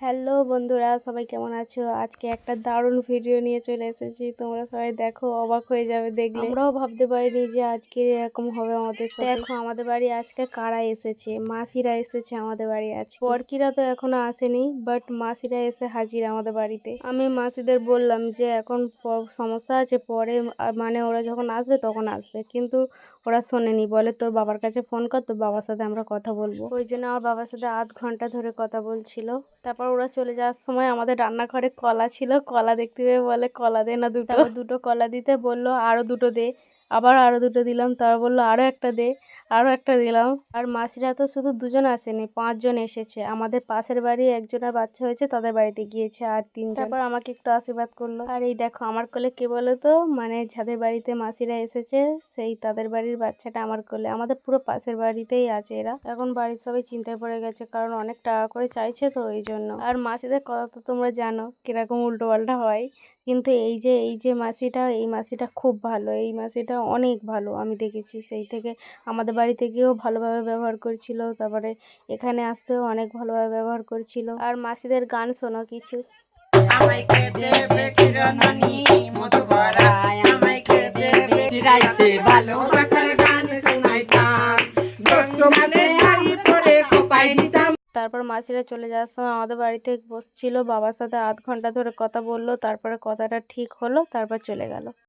Hello বন্ধুরা, সবাই কেমন আছো? আজকে একটা দারুণ ভিডিও নিয়ে চলে এসেছি। তোমরা সবাই দেখো, অবাক হয়ে যাবে দেখলে। আমরাও ভাবতে পারিনি যে আজকে এরকম হবে আমাদের সাথে। দেখো আমাদের বাড়ি আজকে কারা এসেছে, মাসিরা এসেছে আমাদের বাড়ি আজকে। বরকিরা তো এখনো আসেনি, বাট মাসিরা এসে হাজির আমাদের বাড়িতে। আমি মাসিদের বললাম যে এখন সমস্যা আছে, পরে মানে ওরা যখন আসবে তখন আসবে, কিন্তু ওরা শোনেনি। বলে তোর বাবার কাছে ফোন কর, তোর বাবার সাথে আমরা কথা বলবো। ওই জন্য আমার বাবার সাথে আধ ঘন্টা ধরে কথা বলছিল। তারপর ওরা চলে যাওয়ার সময় আমাদের রান্নাঘরে কলা ছিল, কলা দেখতে পেয়ে বলে কলা দে না দুটো। দুটো কলা দিতে বললো, আরো দুটো দে। আবার আরো দুটো দিলাম, তারপর বললো আরো একটা দে, আরো একটা দিলাম। আর মাসিরা তো শুধু দুজন আসেনি, 5 জন এসেছে। আমাদের পাশের বাড়ি একজনের বাচ্চা হয়েছে, তাদের বাড়িতে গিয়েছে আর 3 জন। তারপর আমাকে একটু আশীর্বাদ করলো। আর এই দেখো আমার কোলে কে বলো তো, মানে যাদের বাড়িতে মাসিরা এসেছে সেই তাদের বাড়ির বাচ্চাটা আমার কোলে। আমাদের পুরো পাশের বাড়িতেই আছে এরা। এখন বাড়ির সবাই চিন্তায় পড়ে গেছে, কারণ অনেক টাকা করে চাইছে তো এই জন্য। আর মাসিদের কথা তো তোমরা জানো কিরকম উল্টো পাল্টা হয়, কিন্তু এই যে মাসিটা, এই মাসিটা খুব ভালো। এই মাসিটা অনেক ভালো, আমি দেখেছি। সেই থেকে আমাদের বাড়িতে গিয়েও ভালোভাবে ব্যবহার করছিল, তারপরে এখানে আসতেও অনেক ভালোভাবে ব্যবহার করছিল। আর মাসিদের গান শোনো কিছু। আমাকে দেবে কিরণনি মধু ভরায়, আমাকে দেবে চিরাইতে ভালোবাসার গান শোনাইতাম, কষ্ট মানে শাড়ি পরে খোপায় দিতাম। তারপর মাসিরা চলে যাওয়ার সময় আমাদের বাড়িতে বসছিল, বাবার সাথে আধ ঘন্টা ধরে কথা বললো। তারপরে কথাটা ঠিক হলো, তারপর চলে গেল।